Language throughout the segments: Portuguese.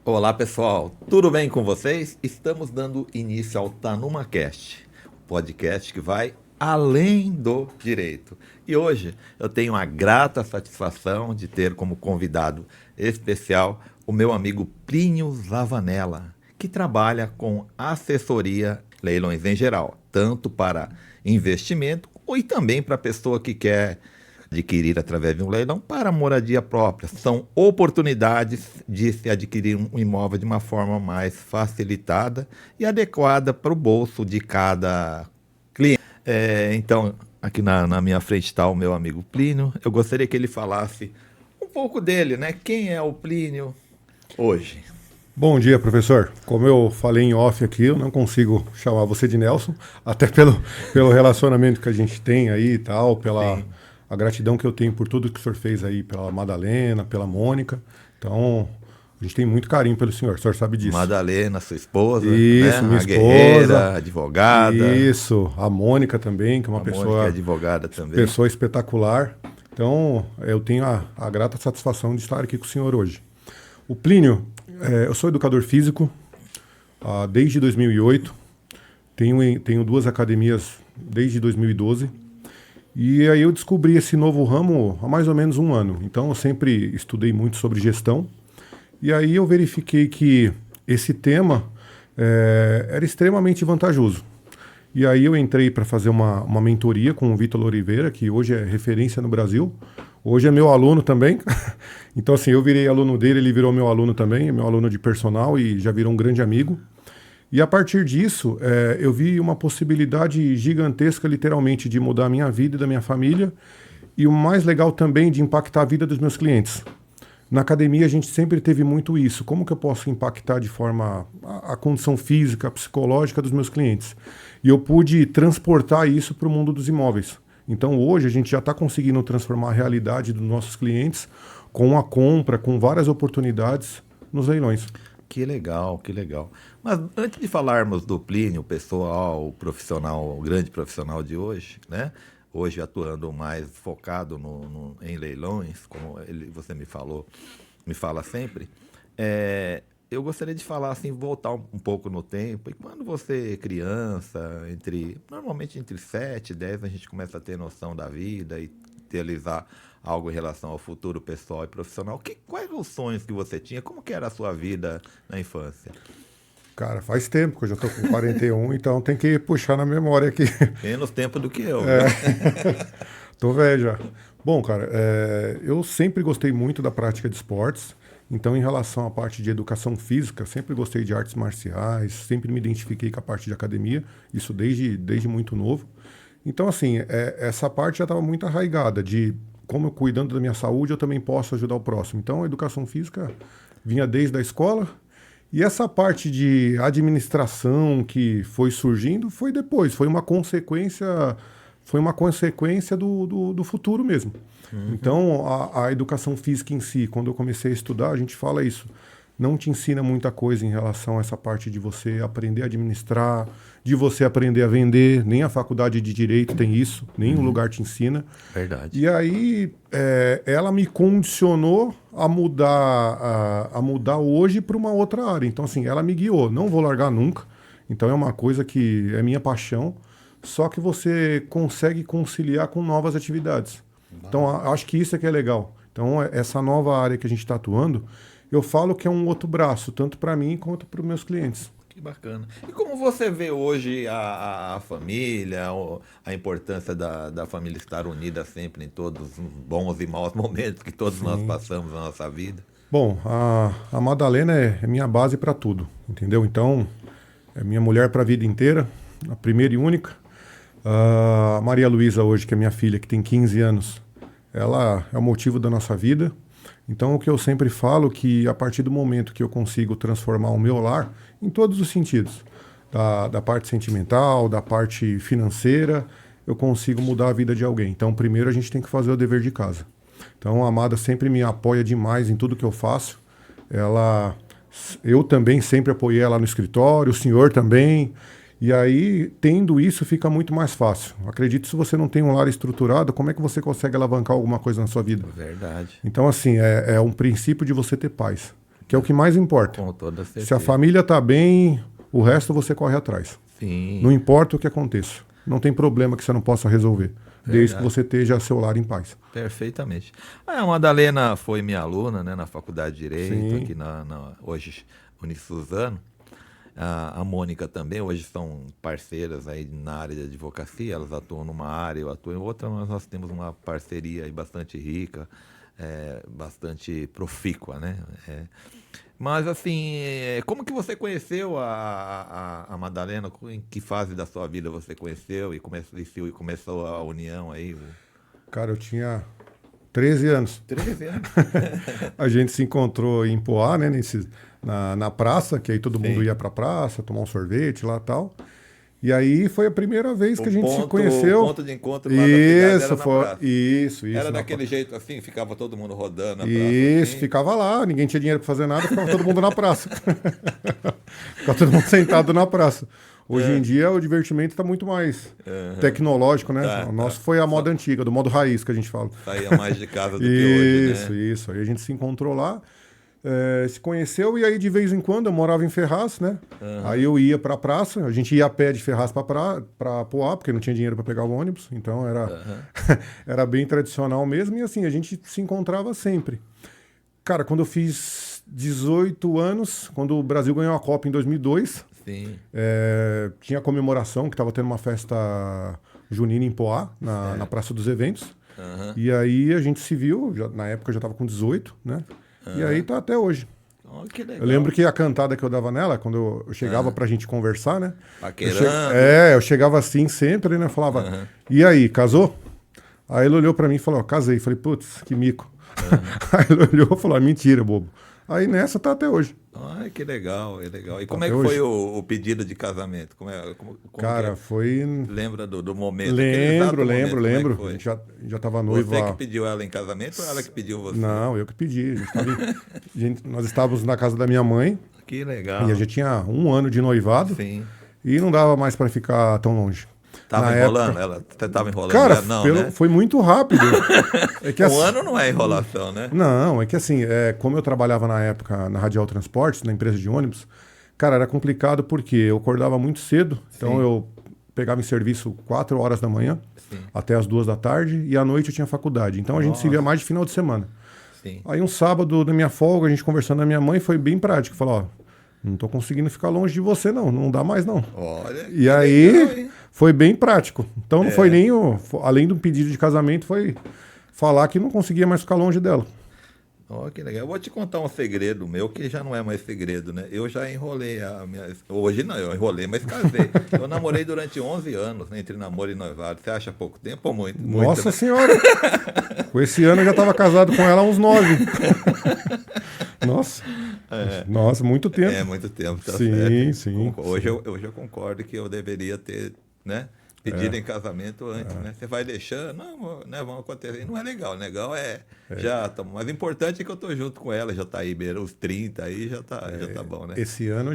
Olá pessoal, tudo bem com vocês? Estamos dando início ao TanumaCast, podcast que vai além do direito. E hoje eu tenho a grata satisfação de ter como convidado especial o meu amigo Plínio Zavanella, que trabalha com assessoria leilões em geral, tanto para investimento e também para a pessoa que quer adquirir através de um leilão para moradia própria. São oportunidades de se adquirir um imóvel de uma forma mais facilitada e adequada para o bolso de cada cliente. Então, aqui na minha frente está o meu amigo Plínio. Eu gostaria que ele falasse um pouco dele, né? Quem é o Plínio hoje? Bom dia, professor. Como eu falei em off aqui, eu não consigo chamar você de Nelson, até pelo relacionamento que a gente tem aí e tal, pela a gratidão que eu tenho por tudo que o senhor fez aí, pela Madalena, pela Mônica. Então, a gente tem muito carinho pelo senhor sabe disso. Madalena, sua esposa, Isso, né? minha A esposa. guerreira, advogada. Isso, a Mônica também, que é uma Mônica pessoa, é advogada também. pessoa espetacular. Então, eu tenho a grata satisfação de estar aqui com o senhor hoje. O Plínio, eu sou educador físico desde 2008, tenho duas academias desde 2012, e aí eu descobri esse novo ramo há mais ou menos um ano. Então eu sempre estudei muito sobre gestão, e aí eu verifiquei que esse tema era extremamente vantajoso. E aí eu entrei para fazer uma mentoria com o Vitor Oliveira, que hoje é referência no Brasil. Hoje é meu aluno também. Então, assim, eu virei aluno dele, ele virou meu aluno também, é meu aluno de personal e já virou um grande amigo. E a partir disso, eu vi uma possibilidade gigantesca, literalmente, de mudar a minha vida e da minha família. E o mais legal também, de impactar a vida dos meus clientes. Na academia, a gente sempre teve muito isso. Como que eu posso impactar de forma a condição física, psicológica dos meus clientes? E eu pude transportar isso para o mundo dos imóveis. Então, hoje, a gente já está conseguindo transformar a realidade dos nossos clientes com a compra, com várias oportunidades nos leilões. Que legal, que legal. Mas antes de falarmos do Plínio, o pessoal, o profissional, o grande profissional de hoje, né? Hoje atuando mais focado em leilões, como você me fala sempre, eu gostaria de falar assim, voltar um pouco no tempo. E quando você criança, normalmente entre 7 e 10, a gente começa a ter noção da vida e realizar algo em relação ao futuro pessoal e profissional. Quais os sonhos que você tinha? Como que era a sua vida na infância? Cara, faz tempo que eu já estou com 41, então tem que puxar na memória aqui. Menos tempo do que eu. Tô velho já. Bom, cara, eu sempre gostei muito da prática de esportes. Então, em relação à parte de educação física, sempre gostei de artes marciais, sempre me identifiquei com a parte de academia, isso desde muito novo. Então, assim, essa parte já estava muito arraigada de como eu cuidando da minha saúde, eu também posso ajudar o próximo. Então, a educação física vinha desde a escola. E essa parte de administração que foi surgindo foi depois, foi uma consequência do futuro mesmo. Uhum. Então, a educação física em si, quando eu comecei a estudar, a gente fala isso, não te ensina muita coisa em relação a essa parte de você aprender a administrar, de você aprender a vender, nem a faculdade de Direito tem isso, nenhum lugar te ensina. Verdade. E aí, ela me condicionou a mudar hoje para uma outra área. Então, assim, ela me guiou, não vou largar nunca. Então, é uma coisa que é minha paixão, só que você consegue conciliar com novas atividades. Então, acho que isso é que é legal. Então, essa nova área que a gente está atuando, eu falo que é um outro braço, tanto para mim quanto para os meus clientes. Que bacana. E como você vê hoje a família, a importância da família estar unida sempre em todos os bons e maus momentos que todos nós passamos na nossa vida? Bom, a Madalena é minha base para tudo, entendeu? Então, é minha mulher para a vida inteira, a primeira e única. A Maria Luísa hoje, que é minha filha, que tem 15 anos, ela é o motivo da nossa vida. Então, o que eu sempre falo que a partir do momento que eu consigo transformar o meu lar em todos os sentidos, da parte sentimental, da parte financeira, eu consigo mudar a vida de alguém. Então, primeiro a gente tem que fazer o dever de casa. Então, a Amada sempre me apoia demais em tudo que eu faço. Eu também sempre apoiei ela no escritório, o senhor também. E aí, tendo isso, fica muito mais fácil. Acredito, se você não tem um lar estruturado, como é que você consegue alavancar alguma coisa na sua vida? Verdade. Então, assim, é um princípio de você ter paz. que é o que mais importa. Com toda certeza. Se a família está bem, o resto você corre atrás. Sim. Não importa o que aconteça. Não tem problema que você não possa resolver. Desde que você esteja seu lar em paz. Perfeitamente. A Madalena foi minha aluna, né, na Faculdade de Direito, Sim. aqui hoje, Unisuzano. A Mônica também, hoje são parceiras aí na área de advocacia, elas atuam numa área, eu atuo em outra, mas nós temos uma parceria aí bastante rica, bastante profícua, né? Mas assim, como que você conheceu a Madalena? Em que fase da sua vida você conheceu e começou a união aí? Cara, eu tinha 13 anos. 13 anos? A gente se encontrou em Poá, né, na praça, que aí todo mundo ia pra praça, tomar um sorvete lá e tal. E aí foi a primeira vez que a gente se conheceu. O ponto de encontro lá da cidade era na praça. Isso. Era daquele jeito assim, ficava todo mundo rodando na praça. Isso, assim. ficava lá, ninguém tinha dinheiro pra fazer nada, ficava todo mundo na praça. Ficava todo mundo sentado na praça. Hoje em dia o divertimento está muito mais tecnológico, né? O nosso foi a moda antiga, do modo raiz que a gente fala. Saía mais de casa do que hoje, né? Isso. Aí a gente se encontrou lá, se conheceu e aí de vez em quando eu morava em Ferraz, né? Aí eu ia para a praça, a gente ia a pé de Ferraz para Poá, porque não tinha dinheiro para pegar o ônibus, então era bem tradicional mesmo e assim, a gente se encontrava sempre. Cara, quando eu fiz 18 anos, quando o Brasil ganhou a Copa em 2002, Sim. tinha comemoração, que estava tendo uma festa junina em Poá, na Praça dos Eventos. E aí a gente se viu, na época eu já estava com 18, né? E aí tá até hoje. Oh, que legal. Eu lembro que a cantada que eu dava nela, quando eu chegava pra gente conversar, né? Paquerando. Eu chegava assim sempre, né? Falava, e aí, casou? Aí ele olhou pra mim e falou, casei. Falei, putz, que mico. Aí ele olhou e falou, mentira, bobo. Aí nessa tá até hoje. Ai, que legal, é legal. E Tá como é até que foi hoje. o pedido de casamento? Como Cara, que é? foi... Lembra do momento? Aquele exato Lembro. momento, como é que foi? A gente já tava noivo Você há... que pediu ela em casamento ou ela que pediu você? Não, eu que pedi. Nós estávamos na casa da minha mãe Que legal. e a gente tinha 1 ano de noivado Sim. e não dava mais para ficar tão longe. Tava Na enrolando? época- Você tava enrolando? Cara, ela? Não, né? foi muito rápido. É que Um ano não é enrolação, né? Não, é que assim, como eu trabalhava na época na Radial Transportes, na empresa de ônibus, cara, era complicado porque eu acordava muito cedo, então eu pegava em serviço 4 horas da manhã até as 2 da tarde e à noite eu tinha faculdade. Então a gente se via mais de final de semana. Sim. Aí um sábado, na minha folga, a gente conversando com a minha mãe, foi bem prático. Falou, ó, não tô conseguindo ficar longe de você não dá mais não. Olha. E que aí legal, hein? foi bem prático. Então não foi nem além do pedido de casamento, foi falar que não conseguia mais ficar longe dela. Ó, que legal. Eu vou te contar um segredo meu, que já não é mais segredo, né? Eu já enrolei Hoje não, eu enrolei, mas casei. Eu namorei durante 11 anos, né, entre namoro e noivado. Você acha pouco tempo ou muito? Muito, Nossa né? Senhora! Com esse ano eu já estava casado com ela há uns 9. Nossa. Nossa, muito tempo. É muito tempo, tá Sim, certo. sim, Hoje eu já concordo que eu deveria ter, né? Pedido em casamento antes, né? Você vai deixando, não, né, vão acontecer. Não é legal, legal já tá, mas o importante é que eu tô junto com ela, já tá aí, beira os 30 aí, já tá bom, né? Esse ano,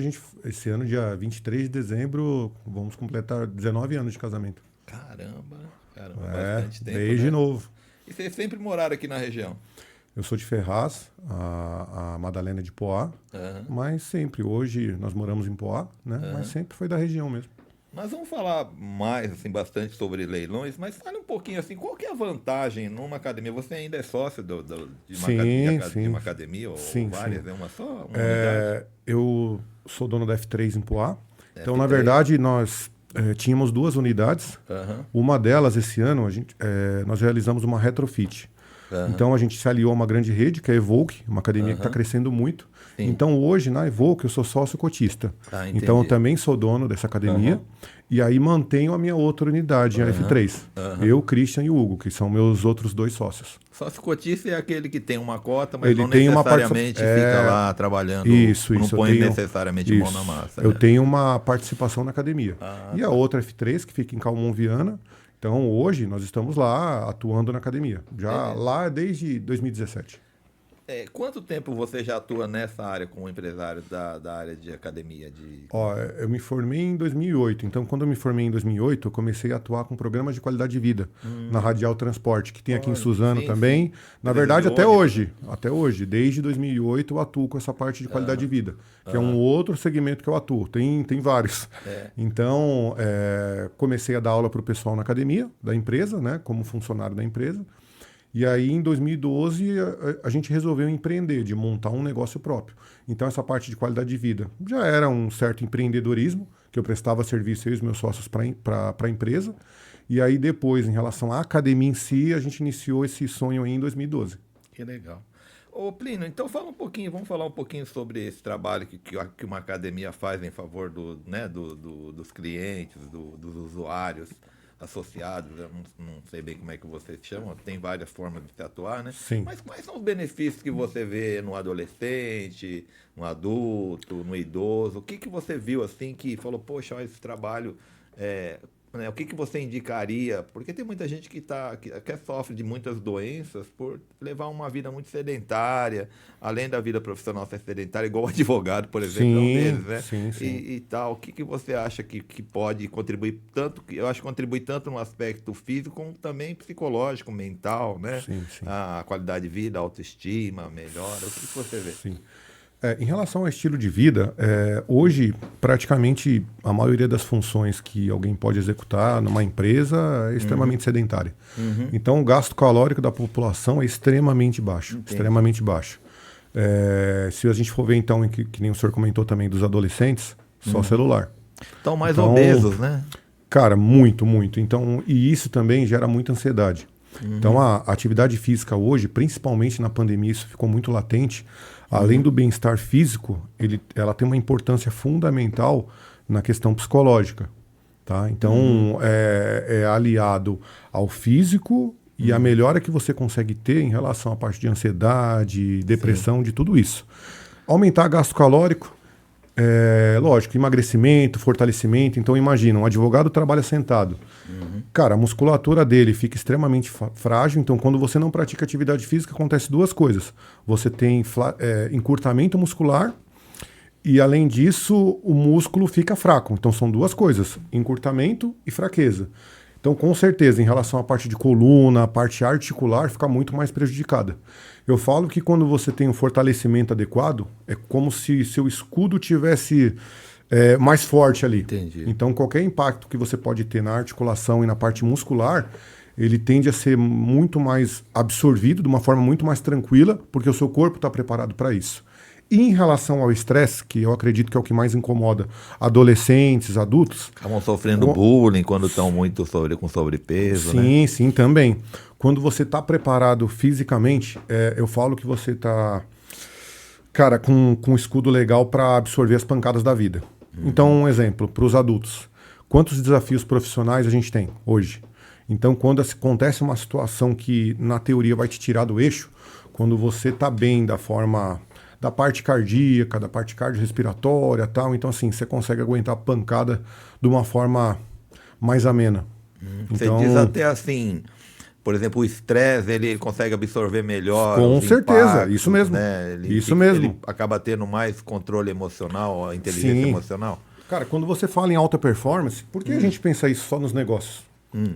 dia 23 de dezembro, vamos completar 19 anos de casamento. Caramba, bastante tempo, desde né? novo. E vocês sempre moraram aqui na região? Eu sou de Ferraz, a Madalena é de Poá, mas sempre, hoje nós moramos em Poá, né? Mas sempre foi da região mesmo. Nós vamos falar mais, assim, bastante sobre leilões, mas fale um pouquinho, assim, qual que é a vantagem numa academia? Você ainda é sócio de uma academia ou várias? É uma só? Uma unidade? Eu sou dono da F3 em Poá. Então, na verdade, nós tínhamos 2 unidades. Uma delas, esse ano, nós realizamos uma retrofit. Então, a gente se aliou a uma grande rede, que é a Evoque, uma academia que está crescendo muito. Sim. Então, hoje, na Evoque, eu sou sócio cotista. Então, eu também sou dono dessa academia. E aí, mantenho a minha outra unidade, a F3. Eu, Christian e o Hugo, que são meus outros 2 sócios. Sócio cotista é aquele que tem uma cota, mas Ele não tem uma necessariamente fica lá trabalhando, não põe necessariamente mão na massa. Eu né? tenho uma participação na academia. E a outra F3, que fica em Calmon Viana. Então, hoje, nós estamos lá atuando na academia. Já lá desde 2017. Quanto tempo você já atua nessa área como empresário da área de academia? Ó, eu me formei em 2008, então quando eu me formei em 2008, eu comecei a atuar com programas de qualidade de vida na Radial Transporte, que tem aqui em Olha, Suzano sim, também. sim. Na Empresa verdade, de ônibus, né? até hoje, desde 2008 eu atuo com essa parte de qualidade de vida, que é um outro segmento que eu atuo, tem vários. Então, comecei a dar aula para o pessoal na academia da empresa, né, como funcionário da empresa. E aí, em 2012, a gente resolveu empreender, de montar um negócio próprio. Então, essa parte de qualidade de vida já era um certo empreendedorismo, que eu prestava serviço, eu e os meus sócios, para a empresa. E aí, depois, em relação à academia em si, a gente iniciou esse sonho aí em 2012. Que legal. Ô, Plínio, então vamos falar um pouquinho sobre esse trabalho que uma academia faz em favor dos clientes, dos usuários associados. Eu não sei bem como é que vocês chamam, tem várias formas de se atuar, né? Sim. Mas quais são os benefícios que você vê no adolescente, no adulto, no idoso? O que você viu assim que falou, poxa, olha, esse trabalho né, o que você indicaria? Porque tem muita gente que sofre de muitas doenças por levar uma vida muito sedentária, além da vida profissional ser sedentária, igual o advogado, por exemplo, é um deles, né? Sim. E tal. O que você acha que pode contribuir tanto? Eu acho que contribui tanto no aspecto físico como também psicológico, mental, né? Sim. A qualidade de vida, a autoestima, melhora. O que você vê? Sim. Em relação ao estilo de vida, hoje praticamente a maioria das funções que alguém pode executar numa empresa é extremamente sedentária. Então o gasto calórico da população é extremamente baixo. Entendi. Extremamente baixo. Se a gente for ver então, que nem o senhor comentou também dos adolescentes, só celular. Estão mais Então, obesos, né? Cara, muito. Então, e isso também gera muita ansiedade. Então, a atividade física hoje, principalmente na pandemia, isso ficou muito latente. Além do bem-estar físico, ela tem uma importância fundamental na questão psicológica. Tá? Então, é aliado ao físico e a melhora que você consegue ter em relação à parte de ansiedade, depressão, de tudo isso. Aumentar gasto calórico, lógico, emagrecimento, fortalecimento. Então, imagina, um advogado trabalha sentado. Cara, a musculatura dele fica extremamente frágil. Então, quando você não pratica atividade física, acontece duas coisas. Você tem encurtamento muscular e, além disso, o músculo fica fraco. Então, são duas coisas, encurtamento e fraqueza. Então, com certeza, em relação à parte de coluna, a parte articular, fica muito mais prejudicada. Eu falo que quando você tem um fortalecimento adequado, é como se seu escudo tivesse mais forte ali. Entendi. Então, qualquer impacto que você pode ter na articulação e na parte muscular, ele tende a ser muito mais absorvido, de uma forma muito mais tranquila, porque o seu corpo está preparado para isso. E em relação ao estresse, que eu acredito que é o que mais incomoda adolescentes, adultos... Acabam sofrendo bullying quando estão muito com sobrepeso, né? Sim, também. Quando você está preparado fisicamente, eu falo que você está, cara, com um escudo legal para absorver as pancadas da vida. Então, um exemplo, para os adultos. Quantos desafios profissionais a gente tem hoje? Então, quando acontece uma situação que, na teoria, vai te tirar do eixo, quando você está bem da parte cardíaca, da parte cardiorrespiratória e tal, então, assim, você consegue aguentar a pancada de uma forma mais amena. Você Então, diz até assim, por exemplo, o estresse, ele consegue absorver melhor com os certeza, impactos, isso mesmo. né? Isso mesmo. Ele acaba tendo mais controle emocional, a inteligência Sim. emocional. Cara, quando você fala em alta performance, por que a gente pensa isso só nos negócios?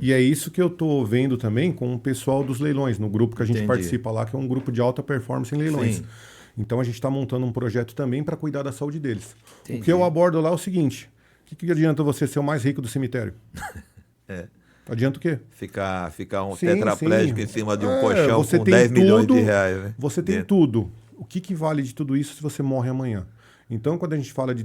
E é isso que eu tô vendo também com o pessoal dos leilões, no grupo que a gente Entendi. participa lá, que é um grupo de alta performance em leilões. Sim. Então a gente está montando um projeto também para cuidar da saúde deles. Entendi. O que eu abordo lá é o seguinte: o que adianta você ser o mais rico do cemitério? Adianta o quê? Ficar um Sim, tetraplégico sim. em cima de um colchão você com tem 10 milhões tudo, de reais, né? Você tem Dentro. tudo. O que vale de tudo isso se você morre amanhã? Então, quando a gente fala de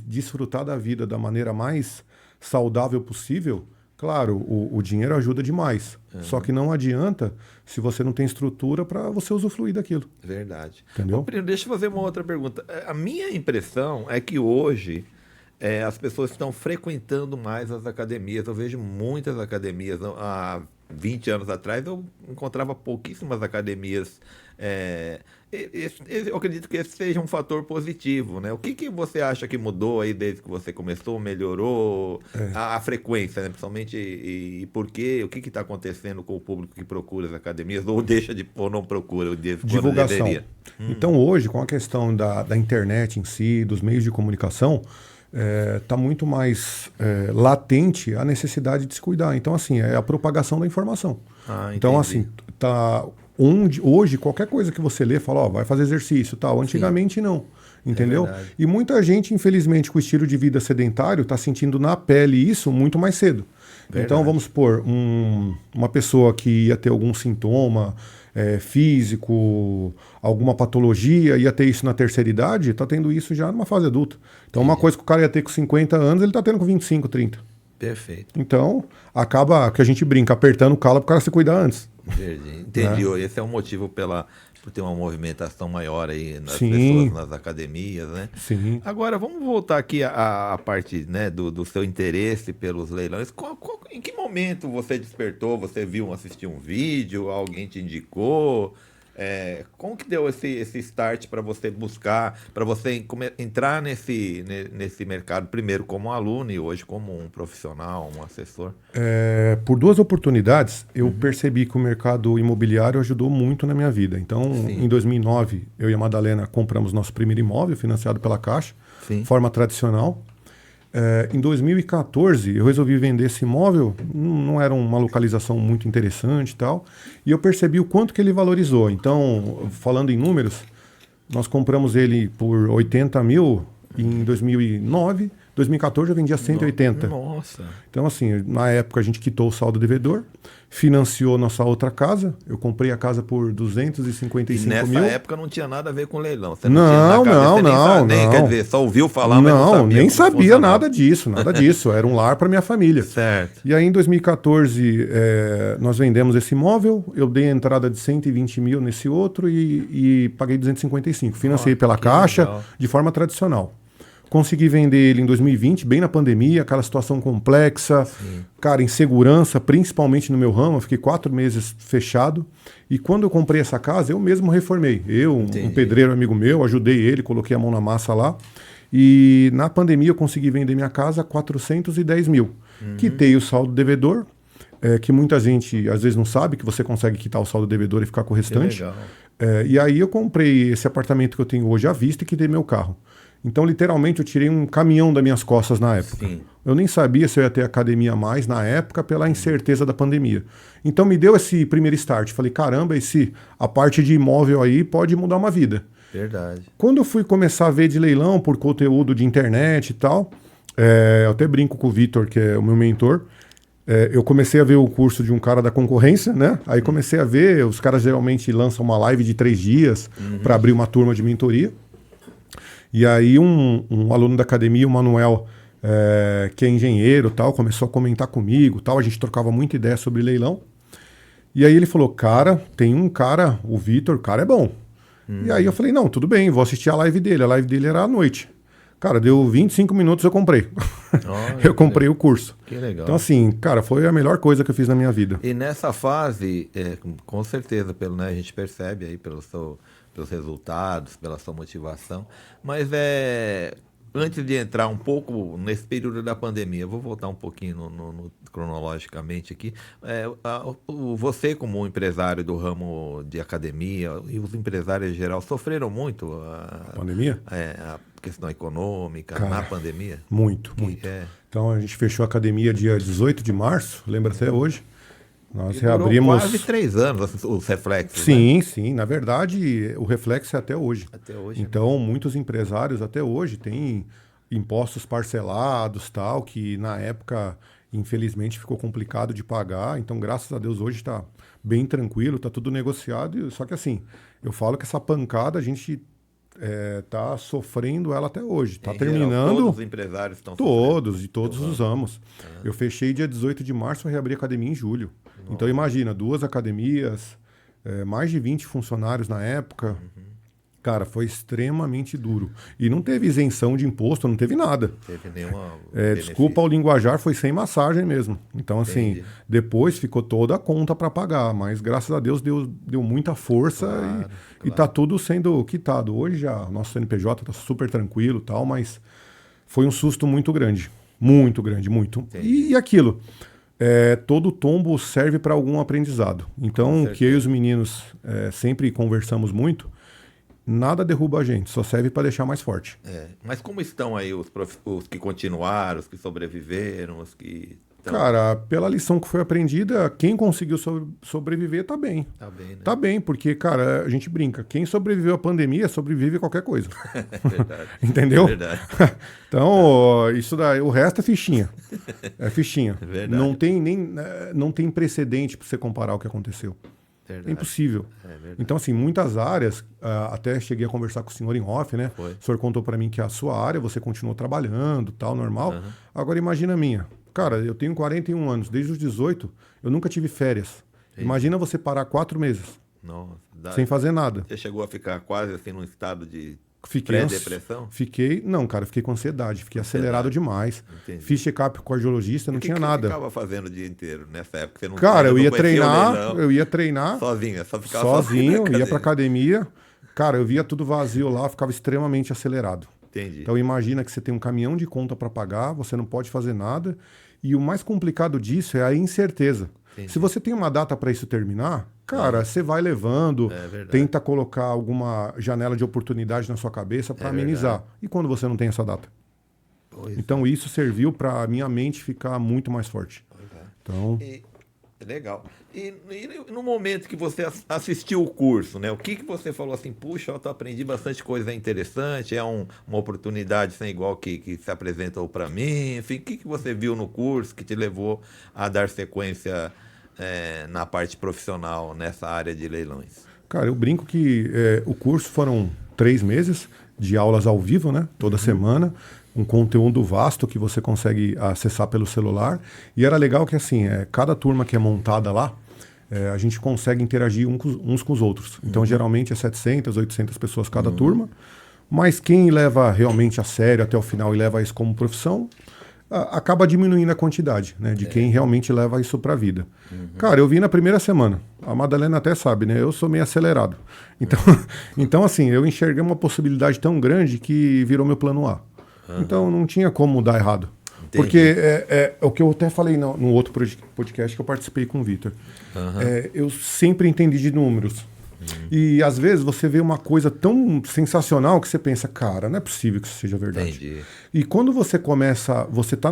desfrutar da vida da maneira mais saudável possível, claro, o dinheiro ajuda demais. Só que não adianta se você não tem estrutura para você usufruir daquilo. Verdade. Entendeu? Ô, Primo, deixa eu fazer uma outra pergunta. A minha impressão é que hoje as pessoas estão frequentando mais as academias. Eu vejo muitas academias. Há 20 anos atrás eu encontrava pouquíssimas academias Eu acredito que esse seja um fator positivo, né? O que você acha que mudou aí desde que você começou, melhorou a frequência, né? Principalmente e por quê? O que está acontecendo com o público que procura as academias ou deixa de ou não procura o dia quando Divulgação. deveria? Então, hoje, com a questão da internet em si, dos meios de comunicação, está muito mais latente a necessidade de se cuidar. Então, assim, é a propagação da informação. Então, assim, hoje, qualquer coisa que você lê, fala, ó, vai fazer exercício, tal. Antigamente, não. Entendeu? E muita gente, infelizmente, com o estilo de vida sedentário, está sentindo na pele isso muito mais cedo. Verdade. Então, vamos supor, uma pessoa que ia ter algum sintoma físico, alguma patologia, ia ter isso na terceira idade, está tendo isso já numa fase adulta. Então, uma coisa que o cara ia ter com 50 anos, ele está tendo com 25, 30. Perfeito. Então, acaba que a gente brinca, apertando o calo para o cara se cuidar antes. Entendi. Esse é um motivo por ter uma movimentação maior aí nas pessoas, nas academias, né? Sim. Agora, vamos voltar aqui à parte, né, do seu interesse pelos leilões. Em que momento você despertou? Você assistiu um vídeo? Alguém te indicou? Como que deu esse start para você buscar, para você entrar nesse mercado, primeiro como aluno e hoje como um profissional, um assessor? Por duas oportunidades, eu percebi que o mercado imobiliário ajudou muito na minha vida. Então, em 2009, eu e a Madalena compramos nosso primeiro imóvel, financiado pela Caixa, forma tradicional. Em 2014, eu resolvi vender esse imóvel, não era uma localização muito interessante e tal, e eu percebi o quanto que ele valorizou. Então, falando em números, nós compramos ele por 80 mil em 2009, 2014 eu vendia 180. Nossa! Então, assim, na época a gente quitou o saldo devedor, financiou nossa outra casa, eu comprei a casa por 255 mil. Nessa época não tinha nada a ver com leilão. Você não, quer dizer, só ouviu falar, mas não sabia. Nem sabia nada disso. Era um lar para minha família. Certo. E aí, em 2014, nós vendemos esse imóvel, eu dei a entrada de 120 mil nesse outro e paguei 255. Financiei pela Caixa, de forma tradicional. Consegui vender ele em 2020, bem na pandemia, aquela situação complexa, cara, insegurança, principalmente no meu ramo. Eu fiquei 4 meses fechado. E quando eu comprei essa casa, eu mesmo reformei. Um pedreiro amigo meu, ajudei ele, coloquei a mão na massa lá. E na pandemia eu consegui vender minha casa a 410 mil. Quitei o saldo devedor, que muita gente às vezes não sabe, que você consegue quitar o saldo devedor e ficar com o restante. E aí eu comprei esse apartamento que eu tenho hoje à vista e quitei meu carro. Então, literalmente, eu tirei um caminhão das minhas costas na época. Eu nem sabia se eu ia ter academia mais na época pela incerteza da pandemia. Então, me deu esse primeiro start. Falei, caramba, a parte de imóvel aí pode mudar uma vida. Verdade. Quando eu fui começar a ver de leilão por conteúdo de internet e tal, eu até brinco com o Vitor, que é o meu mentor, eu comecei a ver o curso de um cara da concorrência, né? Aí comecei a ver, os caras geralmente lançam uma live de 3 dias para abrir uma turma de mentoria. E aí um aluno da academia, o Manuel, que é engenheiro tal, começou a comentar comigo tal, a gente trocava muita ideia sobre leilão. E aí ele falou, cara, tem um cara, o Vitor, o cara é bom. E aí eu falei, não, tudo bem, vou assistir a live dele. A live dele era à noite. Cara, deu 25 minutos, eu comprei. Eu comprei o curso. Que legal. Então assim, cara, foi a melhor coisa que eu fiz na minha vida. E nessa fase, com certeza, né, a gente percebe aí pelos resultados, pela sua motivação, mas antes de entrar um pouco nesse período da pandemia, vou voltar um pouquinho cronologicamente aqui. Você, como um empresário do ramo de academia, e os empresários em geral, sofreram muito Pandemia? A questão econômica, cara, na pandemia? Muito. Então a gente fechou a academia dia 18 de março, lembra até hoje. Nós reabrimos quase 3 anos os reflexos. Sim. Na verdade, o reflexo é até hoje. Até hoje. Então, muitos empresários até hoje têm impostos parcelados, tal, que na época, infelizmente, ficou complicado de pagar. Então, graças a Deus, hoje está bem tranquilo, está tudo negociado. Só que assim, eu falo que essa pancada a gente está sofrendo ela até hoje. Está terminando. Geral, todos os empresários estão sofrendo. De todos os ramos. Eu fechei dia 18 de março e reabri a academia em julho. Nossa. Então imagina, 2 academias, mais de 20 funcionários na época. Cara, foi extremamente duro. E não teve isenção de imposto, não teve nada. Teve nenhuma Desculpa o linguajar, foi sem massagem mesmo. Então, assim, Entendi. depois ficou toda a conta para pagar. Mas, graças a Deus, deu muita força e tá tudo sendo quitado. Hoje já, o nosso CNPJ tá super tranquilo e tal, mas foi um susto muito grande. Muito grande, muito. E aquilo, todo tombo serve para algum aprendizado. Então, o que eu e os meninos sempre conversamos muito, nada derruba a gente, só serve para deixar mais forte. Mas como estão aí os que continuaram, os que sobreviveram, os que... Cara, pela lição que foi aprendida, quem conseguiu sobreviver tá bem. Tá bem, né? Tá bem, porque, cara, a gente brinca. Quem sobreviveu à pandemia, sobrevive a qualquer coisa. É verdade. Entendeu? É verdade. Então, isso daí, o resto é fichinha. É fichinha. É verdade. Não tem precedente para você comparar o que aconteceu. Verdade. É impossível. É verdade. Então, assim, muitas áreas, até cheguei a conversar com o senhor em off, né? Foi. O senhor contou para mim que a sua área, você continuou trabalhando, tal, normal. Agora, imagina a minha. Cara, eu tenho 41 anos, desde os 18, eu nunca tive férias. Imagina você parar 4 meses, Nossa, sem fazer nada. Você chegou a ficar quase assim num estado de Fiquei pré-depressão? Não, cara, fiquei com ansiedade, fiquei acelerado demais. Entendi. Fiz check-up com o cardiologista, não tinha O que nada. você ficava fazendo o dia inteiro nessa época? Você não Cara, eu não ia conhecia o leilão? treinar Sozinho, só ficava sozinho, na ia pra academia. Cara, eu via tudo vazio lá, ficava extremamente acelerado. Entendi. Então imagina que você tem um caminhão de conta para pagar, você não pode fazer nada. E o mais complicado disso é a incerteza. Entendi. Se você tem uma data para isso terminar, cara, você vai levando, verdade. tenta colocar alguma janela de oportunidade na sua cabeça para amenizar. verdade. E quando você não tem essa data? Pois Então isso serviu para minha mente ficar muito mais forte. é. Então, Legal. E no momento que você assistiu o curso, né? O que você falou assim, puxa, eu aprendi bastante coisa interessante, uma oportunidade sem igual que se apresentou para mim, enfim, o que você viu no curso que te levou a dar sequência na parte profissional nessa área de leilões? cara, eu brinco que o curso foram 3 meses de aulas ao vivo, né? Toda semana. Um conteúdo vasto que você consegue acessar pelo celular. E era legal que, assim, cada turma que é montada lá, a gente consegue interagir uns com os outros. Então, geralmente, é 700, 800 pessoas cada turma. Mas quem leva realmente a sério até o final e leva isso como profissão, acaba diminuindo a quantidade, né? De quem realmente leva isso para a vida. Cara, eu vi na primeira semana. A Madalena até sabe, né? Eu sou meio acelerado. Então assim, eu enxerguei uma possibilidade tão grande que virou meu plano A. Então não tinha como dar errado. Entendi. Porque é o que eu até falei no outro podcast que eu participei com o Vitor. Eu sempre entendi de números. E às vezes você vê uma coisa tão sensacional que você pensa, cara, não é possível que isso seja verdade. Entendi. E quando você começa, você tá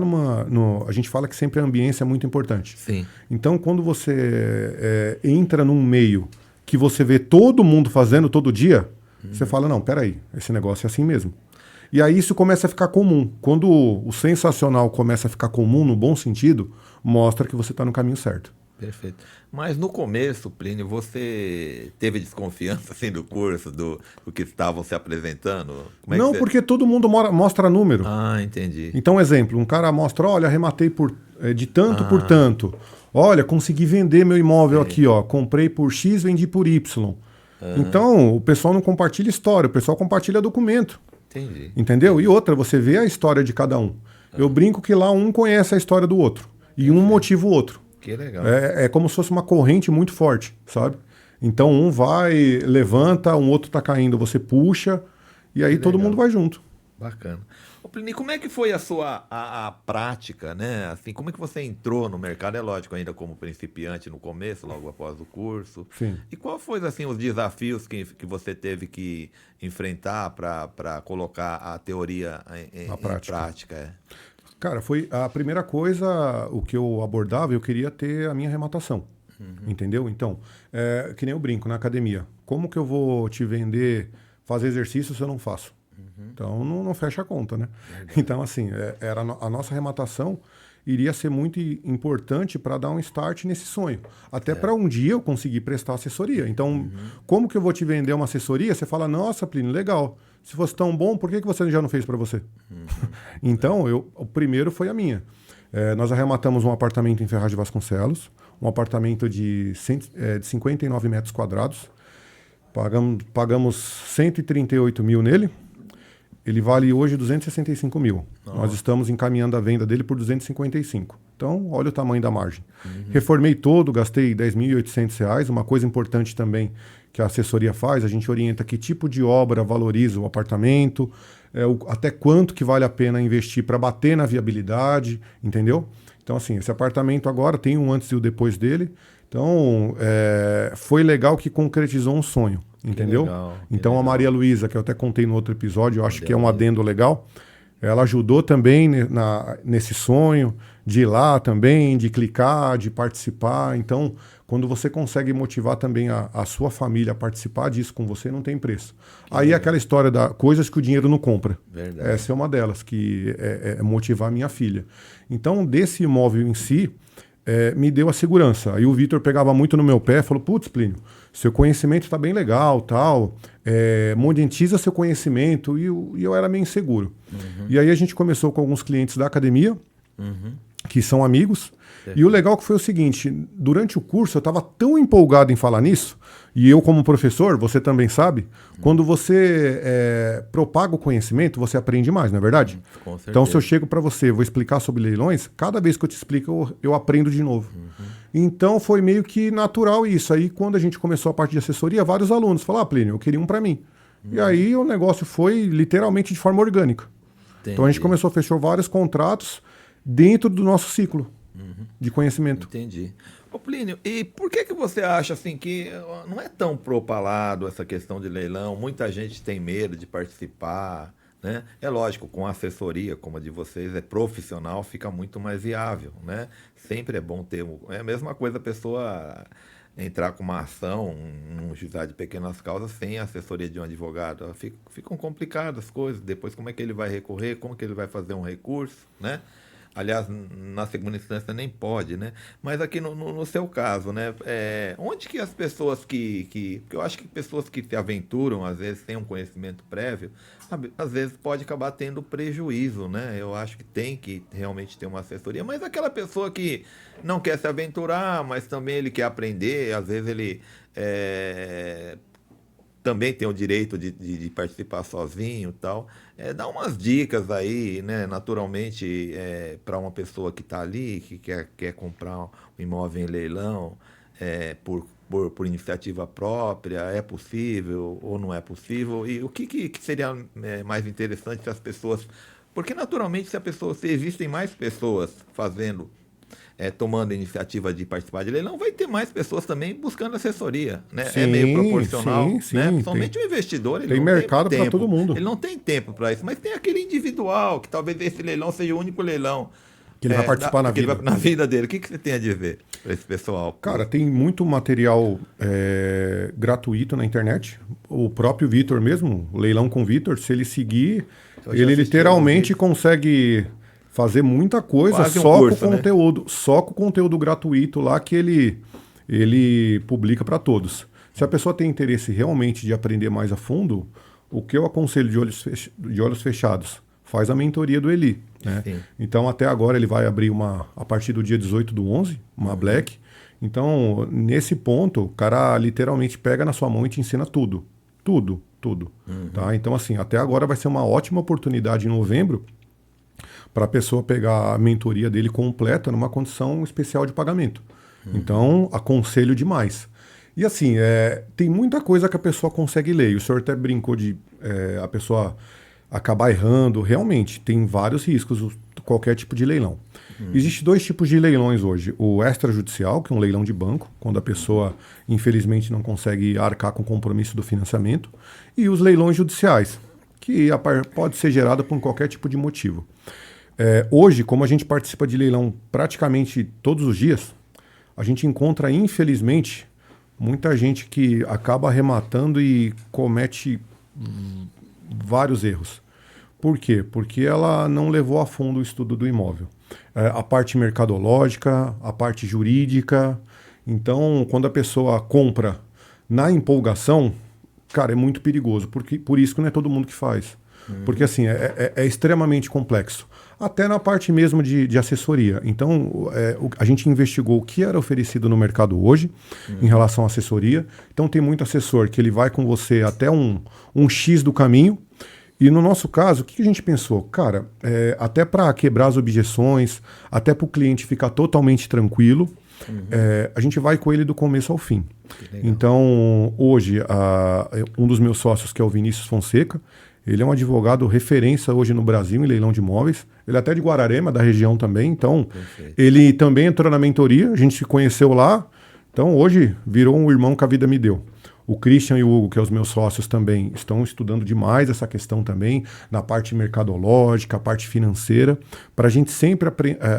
a gente fala que sempre a ambiência é muito importante. Sim. Então quando você entra num meio que você vê todo mundo fazendo todo dia, você fala, não, peraí, esse negócio é assim mesmo. E aí isso começa a ficar comum. Quando o sensacional começa a ficar comum no bom sentido, mostra que você está no caminho certo. Perfeito. Mas no começo, Plínio, você teve desconfiança assim, do curso, do que estavam se apresentando? Como é Não, que porque todo mundo mostra número. Ah, entendi. Então, exemplo, um cara mostra, olha, arrematei de tanto por tanto. Olha, consegui vender meu imóvel aqui, ó. Comprei por X, vendi por Y. Então, o pessoal não compartilha história, o pessoal compartilha documento. Entendi. Entendeu? E outra, você vê a história de cada um. Eu brinco que lá um conhece a história do outro. E um motiva o outro. Que legal. É como se fosse uma corrente muito forte, sabe? Então um vai, levanta, um outro tá caindo, você puxa, e aí todo mundo vai junto. Bacana. Ô, Plínio, como é que foi a sua a prática, né? Assim, como é que você entrou no mercado? É lógico, ainda como principiante no começo, logo após o curso. Sim. E qual foi assim, os desafios que você teve que enfrentar para colocar a teoria em prática? Cara, foi a primeira coisa, o que eu abordava, eu queria ter a minha arrematação. Entendeu? Então, que nem eu brinco na academia. Como que eu vou te vender, fazer exercício se eu não faço? Então, não fecha a conta, né? Então, assim, a nossa arrematação iria ser muito importante para dar um start nesse sonho. Até para um dia eu conseguir prestar assessoria. Então, como que eu vou te vender uma assessoria? Você fala, nossa, Plínio, legal. Se fosse tão bom, por que você já não fez para você? Então, o primeiro foi a minha. Nós arrematamos um apartamento em Ferraz de Vasconcelos, um apartamento de 59 metros quadrados. Pagamos 138 mil nele. Ele vale hoje 265 mil. Nós estamos encaminhando a venda dele por 255. Então, olha o tamanho da margem. Reformei todo, gastei R$10.800. Uma coisa importante também que a assessoria faz, a gente orienta que tipo de obra valoriza o apartamento, até quanto que vale a pena investir para bater na viabilidade, entendeu? Então, assim, esse apartamento agora tem um antes e o depois dele. Então, foi legal que concretizou um sonho, entendeu? Então, a Maria Luísa, que eu até contei no outro episódio, eu acho que é um adendo legal, ela ajudou também nesse sonho de ir lá também, de clicar, de participar. Então, quando você consegue motivar também a sua família a participar disso com você, não tem preço. Aí aquela história da coisas que o dinheiro não compra. Verdade. Essa é uma delas, que é motivar minha filha. Então, desse imóvel em si, me deu a segurança. Aí o Vitor pegava muito no meu pé, falou, putz, Plínio, seu conhecimento está bem legal, tal, monetiza seu conhecimento, e eu era meio inseguro. E aí a gente começou com alguns clientes da academia, que são amigos, e o legal que foi o seguinte, durante o curso eu estava tão empolgado em falar nisso, e eu como professor, você também sabe, quando você propaga o conhecimento, você aprende mais, não é verdade? Com certeza. Então se eu chego para você, vou explicar sobre leilões, cada vez que eu te explico eu aprendo de novo. Então foi meio que natural isso. Aí quando a gente começou a parte de assessoria, vários alunos falaram, Plínio, eu queria um para mim. E aí o negócio foi literalmente de forma orgânica. Entendi. Então a gente começou a fechar vários contratos dentro do nosso ciclo de conhecimento. Entendi. Ô Plínio, e por que você acha assim que não é tão propalado essa questão de leilão? Muita gente tem medo de participar, né? É lógico, com assessoria como a de vocês, é profissional, fica muito mais viável, né? Sempre é bom ter... É a mesma coisa a pessoa entrar com uma ação num juizado de pequenas causas sem a assessoria de um advogado. Ficam complicadas as coisas. Depois, como é que ele vai recorrer? Como que ele vai fazer um recurso, né? Aliás, na segunda instância nem pode, né? Mas aqui no seu caso, né? Onde que as pessoas porque eu acho que pessoas que se aventuram, às vezes, sem um conhecimento prévio, às vezes pode acabar tendo prejuízo, né? Eu acho que tem que realmente ter uma assessoria. Mas aquela pessoa que não quer se aventurar, mas também ele quer aprender, às vezes ele também tem o direito de participar sozinho e tal. Dá umas dicas aí, né, naturalmente, para uma pessoa que está ali, que quer comprar um imóvel em leilão por iniciativa própria, é possível ou não é possível? E o que seria mais interessante se as pessoas... Porque, naturalmente, se existem mais pessoas fazendo... tomando a iniciativa de participar de leilão, vai ter mais pessoas também buscando assessoria, né? Sim, é meio proporcional, sim, né? Somente o investidor, ele tem não mercado tem para tempo, todo mundo. ele não tem tempo para isso, mas tem aquele individual, que talvez esse leilão seja o único leilão Que ele vai participar na vida. na vida dele. O que você tem a dizer para esse pessoal? Cara, tem muito material gratuito na internet. O próprio Vitor mesmo, o Leilão com Vitor, se ele seguir, ele literalmente consegue fazer muita coisa curso, com conteúdo, só com conteúdo gratuito lá que ele publica para todos. Se a pessoa tem interesse realmente de aprender mais a fundo, o que eu aconselho de olhos fechados? Faz a mentoria do Eli. Né? Então, até agora, ele vai abrir a partir do dia 18/11, uma Black. Então, nesse ponto, o cara literalmente pega na sua mão e te ensina tudo. Tudo, tudo. Tá? Então, assim, até agora vai ser uma ótima oportunidade em novembro para a pessoa pegar a mentoria dele completa numa condição especial de pagamento. Então, aconselho demais. E assim, tem muita coisa que a pessoa consegue ler. E o senhor até brincou de a pessoa acabar errando. Realmente, tem vários riscos, qualquer tipo de leilão. Existem dois tipos de leilões hoje. O extrajudicial, que é um leilão de banco, quando a pessoa, infelizmente, não consegue arcar com o compromisso do financiamento. E os leilões judiciais, que pode ser gerado por qualquer tipo de motivo. Hoje, como a gente participa de leilão praticamente todos os dias, a gente encontra, infelizmente, muita gente que acaba arrematando e comete vários erros. Por quê? Porque ela não levou a fundo o estudo do imóvel. A parte mercadológica, a parte jurídica. Então, quando a pessoa compra na empolgação, cara, é muito perigoso. Por isso que não é todo mundo que faz. Porque assim, é extremamente complexo. Até na parte mesmo de assessoria. Então, a gente investigou o que era oferecido no mercado hoje em relação à assessoria. Então, tem muito assessor que ele vai com você até um X do caminho. E no nosso caso, o que a gente pensou? Cara, até para quebrar as objeções, até para o cliente ficar totalmente tranquilo, a gente vai com ele do começo ao fim. Então, hoje, um dos meus sócios, que é o Vinícius Fonseca, ele é um advogado referência hoje no Brasil em leilão de imóveis. Ele é até de Guararema, da região também. Então, ele também entrou na mentoria, a gente se conheceu lá. Então, hoje, virou um irmão que a vida me deu. O Christian e o Hugo, que são os meus sócios também, estão estudando demais essa questão também, na parte mercadológica, a parte financeira, para a gente sempre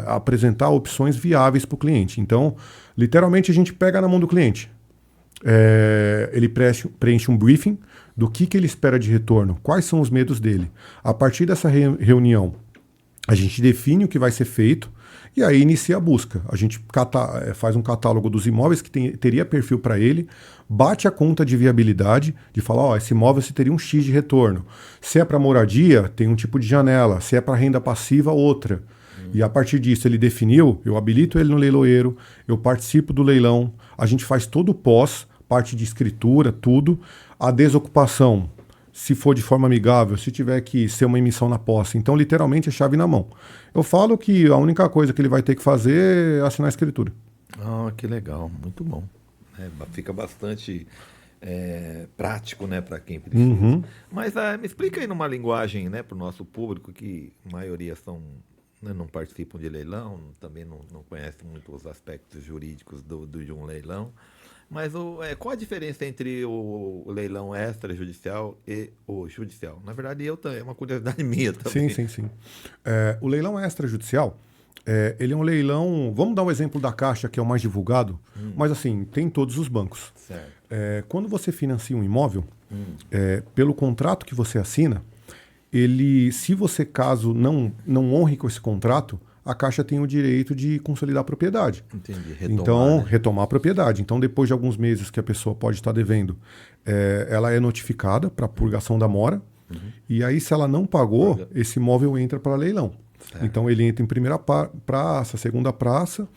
apresentar opções viáveis para o cliente. Então, literalmente, a gente pega na mão do cliente. Ele preenche um briefing do que ele espera de retorno, quais são os medos dele. A partir dessa reunião, a gente define o que vai ser feito e aí inicia a busca. A gente faz um catálogo dos imóveis que teria perfil para ele, bate a conta de viabilidade, de falar, esse imóvel você teria um X de retorno. Se é para moradia, tem um tipo de janela. Se é para renda passiva, outra. E a partir disso ele definiu, eu habilito ele no leiloeiro, eu participo do leilão, a gente faz todo o pós, parte de escritura, tudo. A desocupação, se for de forma amigável, se tiver que ser uma emissão na posse. Então, literalmente, é chave na mão. Eu falo que a única coisa que ele vai ter que fazer é assinar a escritura. Que legal, muito bom. Fica bastante prático, né, para quem precisa. Mas me explica aí numa linguagem, né, para o nosso público, que a maioria não participam de leilão, também não conhecem muito os aspectos jurídicos de um leilão. Mas qual a diferença entre o leilão extrajudicial e o judicial? Na verdade, é uma curiosidade minha também. Sim. O leilão extrajudicial, ele é um leilão... Vamos dar um exemplo da Caixa, que é o mais divulgado, mas assim, tem em todos os bancos. Certo. Quando você financia um imóvel, pelo contrato que você assina, se você, caso não honre com esse contrato, a Caixa tem o direito de consolidar a propriedade. Entendi. Retomar a propriedade. Então, depois de alguns meses que a pessoa pode estar devendo, ela é notificada para purgação da mora. E aí, se ela não pagou, esse imóvel entra para leilão. Certo. Então, ele entra em primeira praça, segunda praça.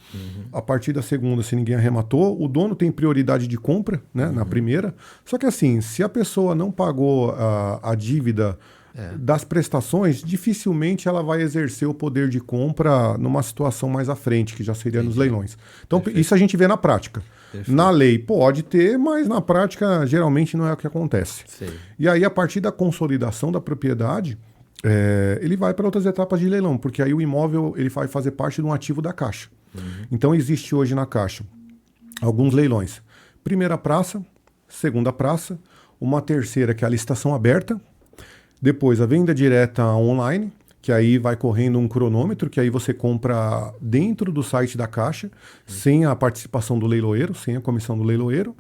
A partir da segunda, se ninguém arrematou, o dono tem prioridade de compra, né, na primeira. Só que assim, se a pessoa não pagou a dívida das prestações, dificilmente ela vai exercer o poder de compra numa situação mais à frente, que já seria nos leilões. Então, isso a gente vê na prática. Na lei pode ter, mas na prática geralmente não é o que acontece. Sim. E aí, a partir da consolidação da propriedade, ele vai para outras etapas de leilão, porque aí o imóvel ele vai fazer parte de um ativo da Caixa. Então, existe hoje na Caixa alguns leilões. Primeira praça, segunda praça, uma terceira que é a licitação aberta, depois a venda direta online, que aí vai correndo um cronômetro, que aí você compra dentro do site da Caixa, sem a participação do leiloeiro, sem a comissão do leiloeiro.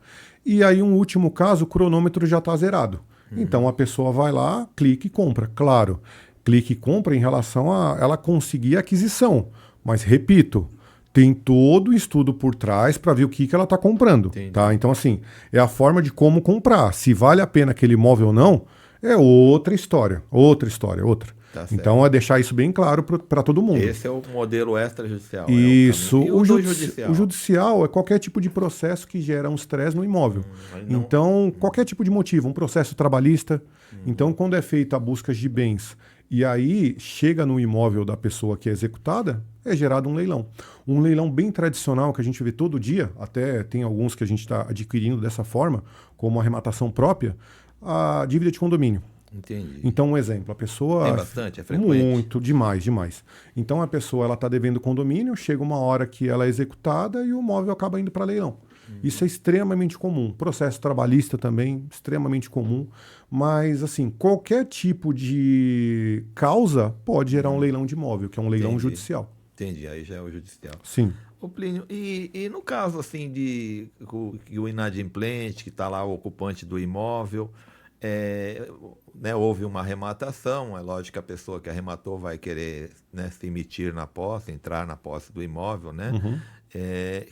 E aí, um último caso, o cronômetro já está zerado. Então, a pessoa vai lá, clica e compra. Claro, clica e compra em relação a ela conseguir a aquisição. Mas, repito, tem todo o estudo por trás para ver o que ela está comprando. Tá? Então, assim, é a forma de como comprar. Se vale a pena aquele imóvel ou não, é outra história. Tá, então, é deixar isso bem claro para todo mundo. Esse é o modelo extrajudicial. Isso. O judicial é qualquer tipo de processo que gera um estresse no imóvel. Então, qualquer tipo de motivo, um processo trabalhista. Então, quando é feita a busca de bens e aí chega no imóvel da pessoa que é executada, é gerado um leilão. Um leilão bem tradicional que a gente vê todo dia, até tem alguns que a gente está adquirindo dessa forma, como arrematação própria, a dívida de condomínio. Entendi. Então, um exemplo, a pessoa... Tem bastante, é frequente? Muito, demais. Então, a pessoa está devendo condomínio, chega uma hora que ela é executada e o imóvel acaba indo para leilão. Isso é extremamente comum. Processo trabalhista também, extremamente comum. Mas, assim, qualquer tipo de causa pode gerar um leilão de imóvel, que é um leilão judicial. Entendi, aí já é o judicial. Sim. Ô Plínio, e no caso, assim, que o inadimplente, que está lá, o ocupante do imóvel... né, houve uma arrematação, é lógico que a pessoa que arrematou vai querer, né, se emitir na posse, entrar na posse do imóvel, né?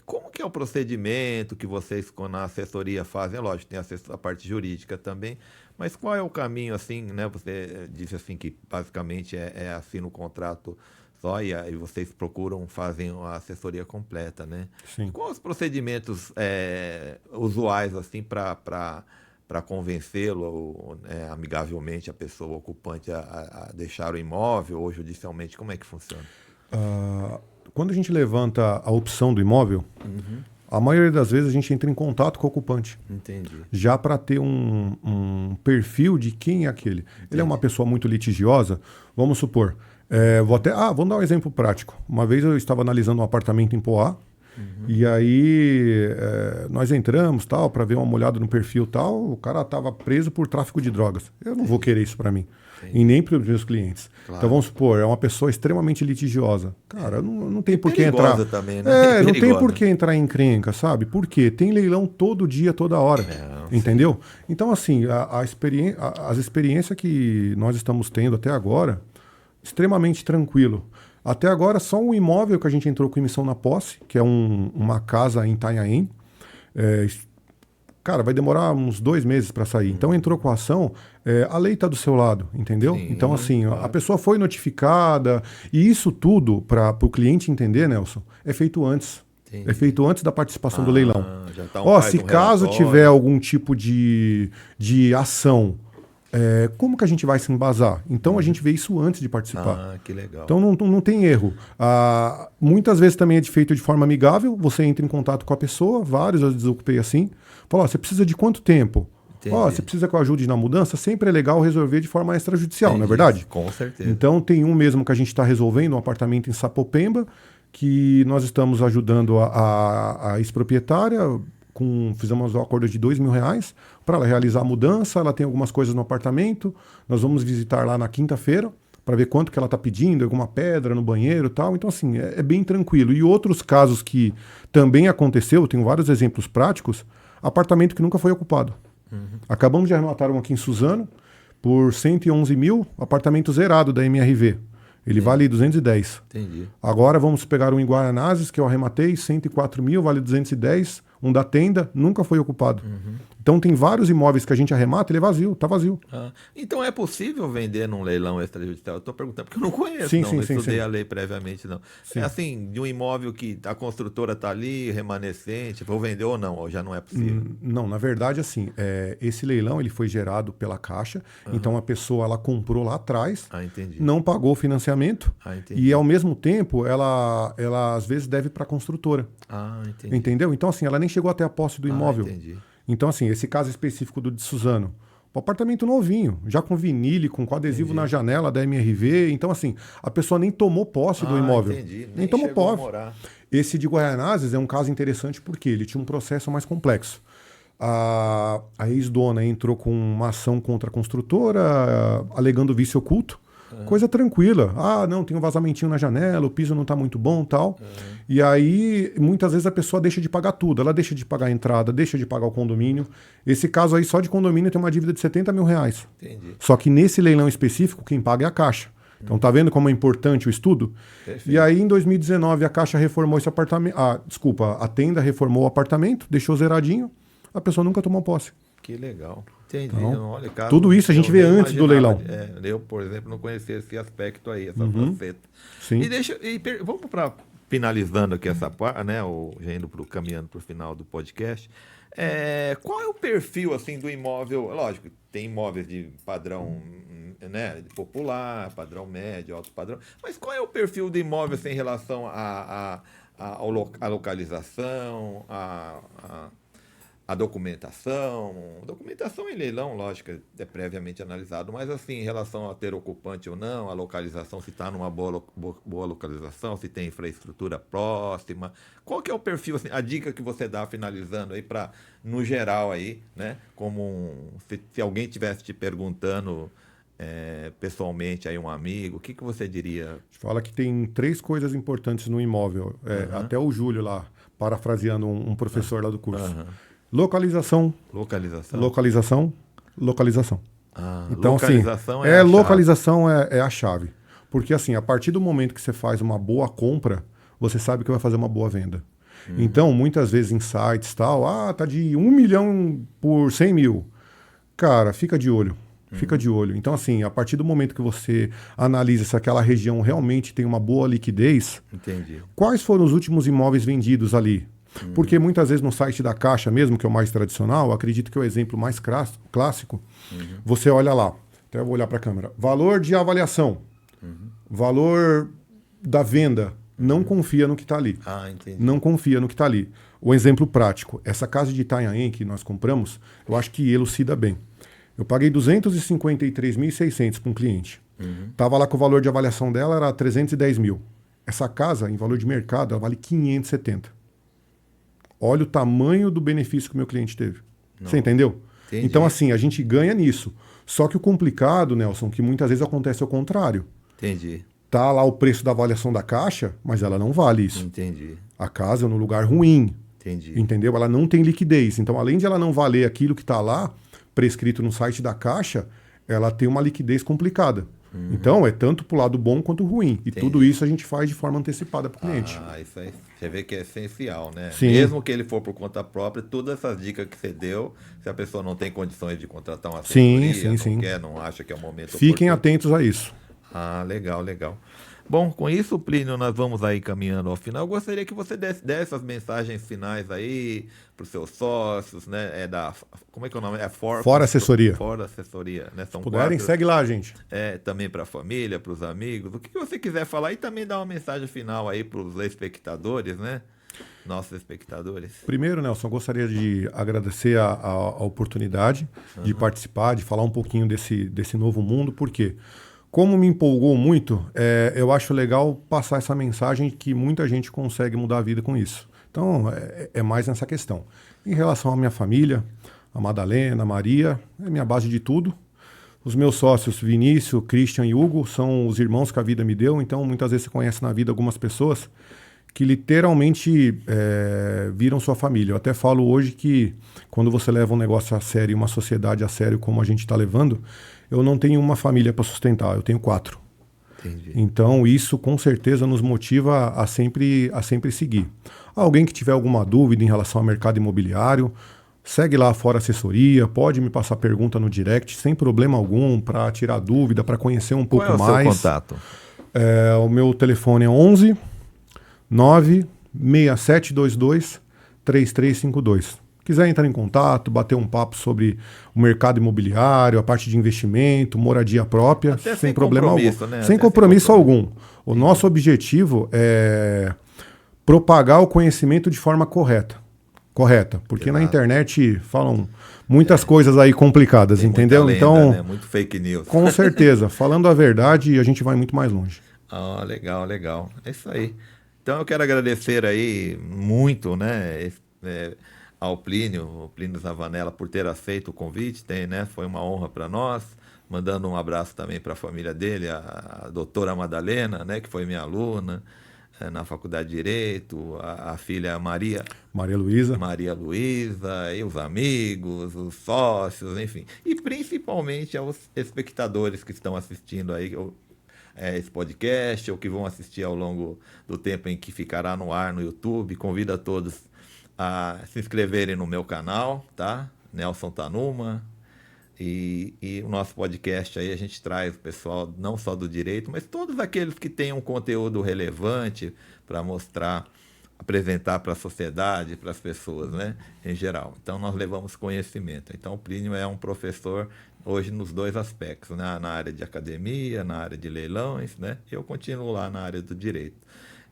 Como que é o procedimento que vocês na assessoria fazem? É lógico, tem a parte jurídica também, mas qual é o caminho, assim, né? Você disse assim que basicamente assina o contrato só e aí vocês fazem a assessoria completa, né? Sim. Quais os procedimentos usuais, assim, para convencê-lo, amigavelmente, a pessoa ocupante a deixar o imóvel ou judicialmente? Como é que funciona? Quando a gente levanta a opção do imóvel, a maioria das vezes a gente entra em contato com o ocupante. Entendi. Já para ter um perfil de quem é aquele. Entendi. Ele é uma pessoa muito litigiosa, vamos supor. Vamos dar um exemplo prático. Uma vez eu estava analisando um apartamento em Poá, e aí nós entramos para ver uma olhada no perfil tal, o cara estava preso por tráfico de drogas. Eu não vou querer isso para mim. E nem para os meus clientes. Claro. Então vamos supor, é uma pessoa extremamente litigiosa. Cara, não tem por que entrar. Também, né? Não tem por que entrar em encrenca, sabe? Por quê? Tem leilão todo dia, toda hora. Entendeu? Então, assim, as experiências que nós estamos tendo até agora, extremamente tranquilo. Até agora, só um imóvel que a gente entrou com emissão na posse, que é uma casa em Itanhaém. Cara, vai demorar uns 2 meses para sair. Então entrou com a ação, a lei está do seu lado, entendeu? Sim, então, assim, claro. A pessoa foi notificada, e isso tudo, para o cliente entender, Nelson, é feito antes. Entendi. É feito antes da participação do leilão. Já tá se caso tiver algum tipo de ação, como que a gente vai se embasar? Então a gente vê isso antes de participar. Que legal. Então não tem erro. Muitas vezes também é feito de forma amigável, você entra em contato com a pessoa, vários eu desocupei assim, fala, você precisa de quanto tempo? Você precisa que eu ajude na mudança? Sempre é legal resolver de forma extrajudicial, não é verdade? Com certeza. Então tem um mesmo que a gente está resolvendo, um apartamento em Sapopemba, que nós estamos ajudando a ex-proprietária, fizemos um acordo de R$2.000 para ela realizar a mudança. Ela tem algumas coisas no apartamento, nós vamos visitar lá na quinta-feira para ver quanto que ela está pedindo, alguma pedra no banheiro e tal. Então, assim, é bem tranquilo. E outros casos que também aconteceu, tenho vários exemplos práticos, apartamento que nunca foi ocupado. Acabamos de arrematar um aqui em Suzano por 111 mil, apartamento zerado da MRV. Ele vale 210. Entendi. Agora vamos pegar um em Guaianazes, que eu arrematei, 104 mil, vale 210. Um da tenda, nunca foi ocupado. Então tem vários imóveis que a gente arremata, ele é vazio, tá vazio. Então é possível vender num leilão extrajudicial? Eu estou perguntando, porque eu não conheço, sim, não sim, estudei sim. a lei previamente, não. Sim. É assim, de um imóvel que a construtora está ali, remanescente, vou vender ou não, ou já não é possível? Não, na verdade, assim, esse leilão ele foi gerado pela Caixa, então a pessoa ela comprou lá atrás, entendi. Não pagou o financiamento e ao mesmo tempo ela às vezes deve para a construtora. Entendi. Entendeu? Então, assim, ela nem chegou até a posse do imóvel. Entendi. Então, assim, esse caso específico do de Suzano, o apartamento novinho, já com vinil, com adesivo na janela da MRV. Então, assim, a pessoa nem tomou posse do imóvel. Entendi. Nem tomou posse. Esse de Guaianazes é um caso interessante porque ele tinha um processo mais complexo. A ex-dona entrou com uma ação contra a construtora, alegando vício oculto. Coisa tranquila. Não, tem um vazamentinho na janela, o piso não está muito bom, tal. E aí, muitas vezes a pessoa deixa de pagar tudo. Ela deixa de pagar a entrada, deixa de pagar o condomínio. Esse caso aí, só de condomínio, tem uma dívida de R$70 mil. Entendi. Só que nesse leilão específico, quem paga é a Caixa. Então, tá vendo como é importante o estudo? Perfeito. E aí, em 2019, a Caixa reformou esse apartamento. A tenda reformou o apartamento, deixou zeradinho. A pessoa nunca tomou posse. Que legal. Entendi. Então, olha, cara, tudo isso a gente vê antes do leilão. Eu, por exemplo, não conhecia esse aspecto aí, essa faceta. Sim. Vamos para finalizando aqui essa parte, né? Caminhando para o final do podcast. Qual é o perfil assim do imóvel? Lógico, tem imóveis de padrão, né, popular, padrão médio, alto padrão. Mas qual é o perfil do imóvel assim, em relação à localização, a documentação em leilão, lógico, é previamente analisado, mas assim, em relação a ter ocupante ou não, a localização, se está numa boa localização, se tem infraestrutura próxima, qual que é o perfil, assim, a dica que você dá finalizando aí para, no geral aí, né, se alguém estivesse te perguntando pessoalmente aí um amigo, o que você diria? Fala que tem 3 coisas importantes no imóvel, até o Júlio lá, parafraseando um professor lá do curso. Localização. Então, localização assim, é a chave. localização é a chave. Porque, assim, a partir do momento que você faz uma boa compra, você sabe que vai fazer uma boa venda. Então, muitas vezes em sites e tal, tá de 1 milhão por 100 mil. Cara, fica de olho. Fica de olho. Então, assim, a partir do momento que você analisa se aquela região realmente tem uma boa liquidez, Entendi. quais foram os últimos imóveis vendidos ali? Porque muitas vezes no site da Caixa mesmo, que é o mais tradicional, acredito que é o exemplo mais clássico, você olha lá, até eu vou olhar para a câmera, valor de avaliação, valor da venda, não confia no que está ali. Entendi. Não confia no que está ali. O exemplo prático, essa casa de Itanhaém que nós compramos, eu acho que elucida bem. Eu paguei 253.600 para um cliente. Tava lá com o valor de avaliação dela, era 310 mil. Essa casa, em valor de mercado, ela vale 570. Olha o tamanho do benefício que o meu cliente teve. Você entendeu? Entendi. Então, assim, a gente ganha nisso. Só que o complicado, Nelson, que muitas vezes acontece ao contrário. Entendi. Tá lá o preço da avaliação da Caixa, mas ela não vale isso. Entendi. A casa é no lugar ruim. Entendi. Entendeu? Ela não tem liquidez. Então, além de ela não valer aquilo que está lá, prescrito no site da Caixa, ela tem uma liquidez complicada. Então, é tanto para o lado bom quanto ruim. E tudo isso a gente faz de forma antecipada para o cliente. Isso aí você vê que é essencial, né? Sim. Mesmo que ele for por conta própria, todas essas dicas que você deu, se a pessoa não tem condições de contratar uma assessoria, Sim. não quer, não acha que é o momento Fiquem oportuno. atentos a isso. Legal, legal. Bom, com isso, Plínio, nós vamos aí caminhando ao final. Eu gostaria que você desse as mensagens finais aí para os seus sócios, né? Como é que é o nome? Fora Assessoria. Fora Assessoria, né? São Puderem, 4. segue lá, gente. Também para a família, para os amigos, o que você quiser falar e também dar uma mensagem final aí para os espectadores, né? Nossos espectadores. Primeiro, Nelson, eu gostaria de agradecer a oportunidade de participar, de falar um pouquinho desse novo mundo, porque como me empolgou muito, eu acho legal passar essa mensagem que muita gente consegue mudar a vida com isso. Então, é mais nessa questão. Em relação à minha família, a Madalena, a Maria, é minha base de tudo. Os meus sócios, Vinícius, Christian e Hugo, são os irmãos que a vida me deu. Então, muitas vezes você conhece na vida algumas pessoas que literalmente viram sua família. Eu até falo hoje que quando você leva um negócio a sério, uma sociedade a sério como a gente está levando, eu não tenho uma família para sustentar, eu tenho 4. Entendi. Então isso com certeza nos motiva a sempre seguir. Alguém que tiver alguma dúvida em relação ao mercado imobiliário, segue lá Fora Assessoria, pode me passar pergunta no direct, sem problema algum, para tirar dúvida, para conhecer um pouco mais. Qual é o seu contato? O meu telefone é 11 96722 3352. Quiser entrar em contato, bater um papo sobre o mercado imobiliário, a parte de investimento, moradia própria, Até sem problema algum. Né? Sem compromisso algum. O nosso objetivo é propagar o conhecimento de forma correta. Porque na internet falam muitas coisas aí complicadas, tem entendeu? Lenda, então, né? Muito fake news. Com certeza. Falando a verdade, a gente vai muito mais longe. Legal, legal. É isso aí. Então eu quero agradecer aí muito, né, ao Plínio, o Plínio Zavanella, por ter aceito o convite, né? Foi uma honra para nós. Mandando um abraço também para a família dele, a doutora Madalena, né, que foi minha aluna na Faculdade de Direito, a filha Maria Luísa, e os amigos, os sócios, enfim. E principalmente aos espectadores que estão assistindo aí esse podcast, ou que vão assistir ao longo do tempo em que ficará no ar no YouTube. Convido a todos a se inscreverem no meu canal, tá? Nelson Tanuma. E o nosso podcast aí a gente traz o pessoal não só do direito, mas todos aqueles que têm um conteúdo relevante para mostrar, apresentar para a sociedade, para as pessoas, né, em geral. Então nós levamos conhecimento. Então o Plínio é um professor hoje nos dois aspectos, né, na área de academia, na área de leilões, né? Eu continuo lá na área do direito.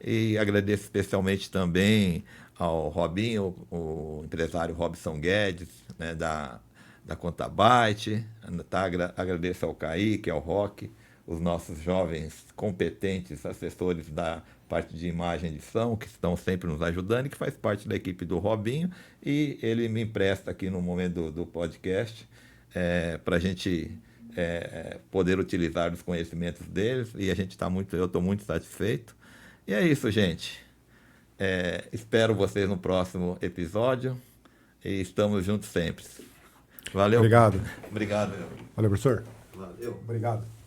E agradeço especialmente também ao Robinho, o empresário Robson Guedes, né, da Contabyte, tá? Agradeço ao Kaique, ao Roque, os nossos jovens competentes assessores da parte de imagem e edição, que estão sempre nos ajudando e que faz parte da equipe do Robinho, e ele me empresta aqui no momento do podcast para a gente poder utilizar os conhecimentos deles, e eu estou muito satisfeito. E é isso, gente. Espero vocês no próximo episódio e estamos juntos sempre. Valeu. Obrigado. Obrigado. Valeu, professor. Valeu. Obrigado.